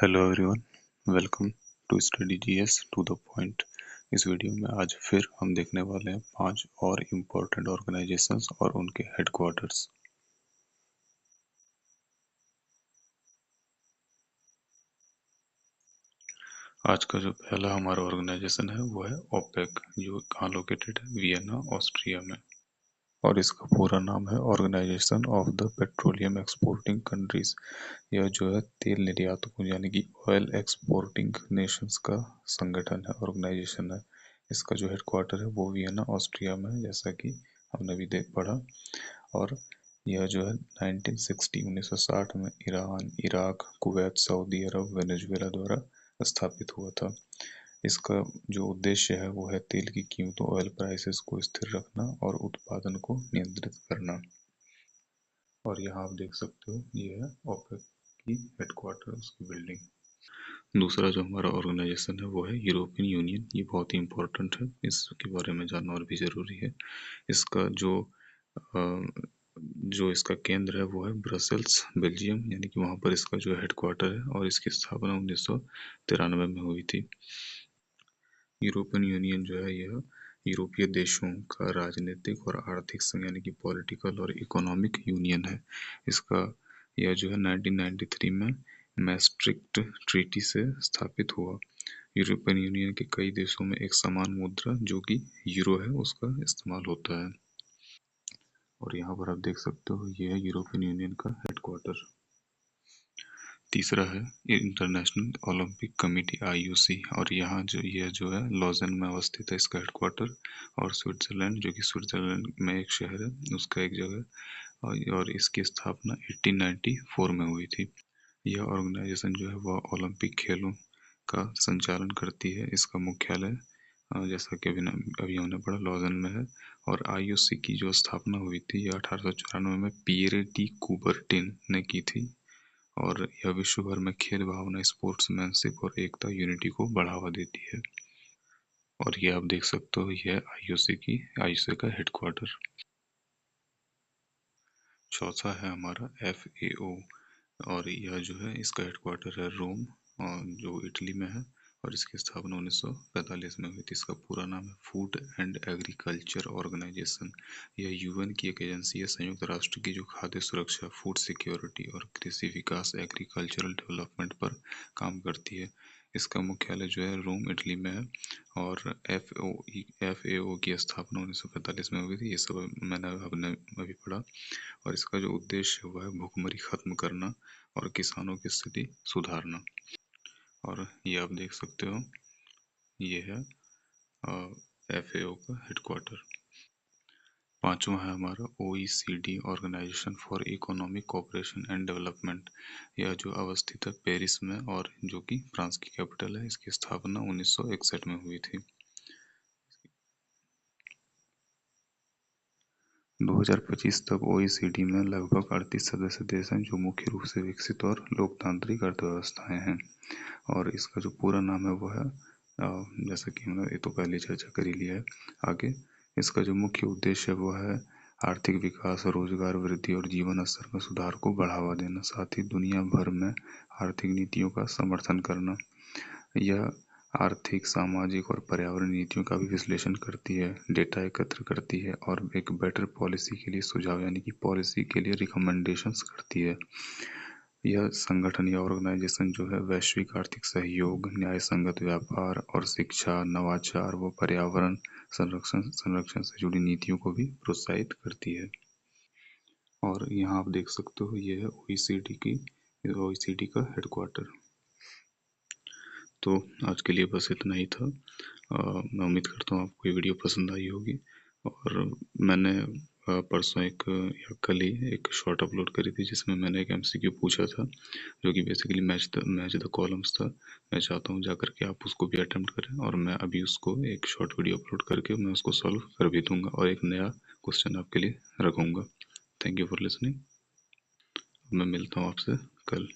Hello everyone, welcome to study GS to the point. इस video में आज फिर हम देखने वाले हैं 5 और इम्पोर्टेंट ऑर्गेनाइजेशंस और उनके हेडक्वार्टर्स। आज का जो पहला हमारा ऑर्गेनाइजेशन है वो है ओपेक, जो कहाँ लोकेटेड है, वियना ऑस्ट्रिया में। और इसका पूरा नाम है organisation of the petroleum exporting countries. यह जो है तेल निर्यातकों यानी कि ऑयल एक्सपोर्टिंग नेशंस का संगठन है, ऑर्गेनाइजेशन है। इसका जो हेडक्वार्टर है वो वियना ऑस्ट्रिया में है, जैसा कि हमने भी देख पढ़ा। और यह जो है 1960 में ईरान, इराक, कुवैत, सऊदी अरब, वेनेजुएला द्वारा स्थापित हुआ था। इसका जो उद्देश्य है वो है तेल की कीमतों, ऑयल प्राइसेस को स्थिर रखना और उत्पादन को नियंत्रित करना। और यहाँ आप देख सकते हो ये है ओपेक की हेडक्वार्टर, उसकी बिल्डिंग। दूसरा जो हमारा ऑर्गेनाइजेशन है वो है यूरोपियन यूनियन। ये बहुत ही इम्पोर्टेंट है, इसके बारे में जानना और भी ज़रूरी है। इसका जो इसका केंद्र है वो है ब्रसेल्स, बेल्जियम, यानी कि वहाँ पर इसका जो हेडक्वार्टर है। और इसकी स्थापना 1993 में हुई थी। यूरोपियन यूनियन जो है यह यूरोपीय देशों का राजनीतिक और आर्थिक संघ यानी कि पॉलिटिकल और इकोनॉमिक यूनियन है। इसका यह जो है 1993 में मैस्ट्रिक्ट ट्रीटी से स्थापित हुआ। यूरोपियन यूनियन के कई देशों में एक समान मुद्रा जो कि यूरो है उसका इस्तेमाल होता है। और यहाँ पर आप देख सकते हो ये है यूरोपियन यूनियन का हेडक्वार्टर। तीसरा है इंटरनेशनल ओलंपिक कमेटी IOC, और यहाँ यह जो है लॉज़न में अवस्थित है इसका हेडक्वार्टर। और स्विट्जरलैंड, जो कि स्विट्जरलैंड में एक शहर है, उसका एक जगह। और इसकी स्थापना 1894 में हुई थी। यह ऑर्गेनाइजेशन जो है वह ओलंपिक खेलों का संचालन करती है। इसका मुख्यालय जैसा कि अभी हमने पढ़ा लॉज़न में है। और IOC की जो स्थापना हुई थी यह 1894 में पियरे डी कुबर्टिन ने की थी। और यह विश्व भर में खेल भावना, स्पोर्ट्समैनशिप और एकता, यूनिटी को बढ़ावा देती है। और ये आप देख सकते हो यह IOC का हेडक्वार्टर। चौथा है हमारा FAO, और यह जो है इसका हेडक्वार्टर है रोम, जो इटली में है। और इसकी स्थापना 1945 में हुई थी। इसका पूरा नाम है फूड एंड एग्रीकल्चर ऑर्गेनाइजेशन। यह UN की एक एजेंसी है, संयुक्त राष्ट्र की, जो खाद्य सुरक्षा, फूड सिक्योरिटी और कृषि विकास, एग्रीकल्चरल डेवलपमेंट पर काम करती है। इसका मुख्यालय जो है रोम, इटली में है। और FAO की स्थापना 1945 में हुई थी। ये सब मैंने अभी पढ़ा। और इसका जो उद्देश्य है वह है भूखमरी खत्म करना और किसानों की स्थिति सुधारना। और ये आप देख सकते हो ये है FAO का हेडक्वार्टर। पांचवा है हमारा OECD, organisation for economic cooperation and development. यह जो अवस्थित है पेरिस में, और जो कि फ्रांस की कैपिटल है। इसकी स्थापना 1961 में हुई थी। 2025 तक OECD में लगभग 38 सदस्य देश हैं, जो मुख्य रूप से विकसित और लोकतांत्रिक अर्थव्यवस्थाएं हैं। और इसका जो पूरा नाम है वो है जैसा कि हमने ये तो पहले चर्चा कर ही लिया है। आगे इसका जो मुख्य उद्देश्य है वो है आर्थिक विकास, रोजगार वृद्धि और जीवन स्तर में सुधार को बढ़ावा देना, साथ ही दुनिया भर में आर्थिक नीतियों का समर्थन करना। यह आर्थिक, सामाजिक और पर्यावरण नीतियों का भी विश्लेषण करती है, डेटा एकत्र करती है और एक बेटर पॉलिसी के लिए सुझाव यानी कि पॉलिसी के लिए रिकमेंडेशंस करती है। यह संगठन या ऑर्गेनाइजेशन जो है वैश्विक आर्थिक सहयोग, न्याय संगत व्यापार और शिक्षा, नवाचार व पर्यावरण संरक्षण से जुड़ी नीतियों को भी प्रोत्साहित करती है। और यहाँ आप देख सकते हो ये है OECD का हेडक्वार्टर। तो आज के लिए बस इतना ही था। मैं उम्मीद करता हूँ आपको ये वीडियो पसंद आई होगी। और मैंने परसों या कल ही एक शॉर्ट अपलोड करी थी जिसमें मैंने एक MCQ पूछा था, जो कि बेसिकली मैच द कॉलम्स था। मैं चाहता हूँ जाकर के आप उसको भी अटेम्प्ट करें, और मैं अभी उसको एक शॉर्ट वीडियो अपलोड करके मैं उसको सॉल्व कर भी दूंगा और एक नया क्वेश्चन आपके लिए रखूँगा। Thank you for listening. मैं मिलता हूँ आपसे कल।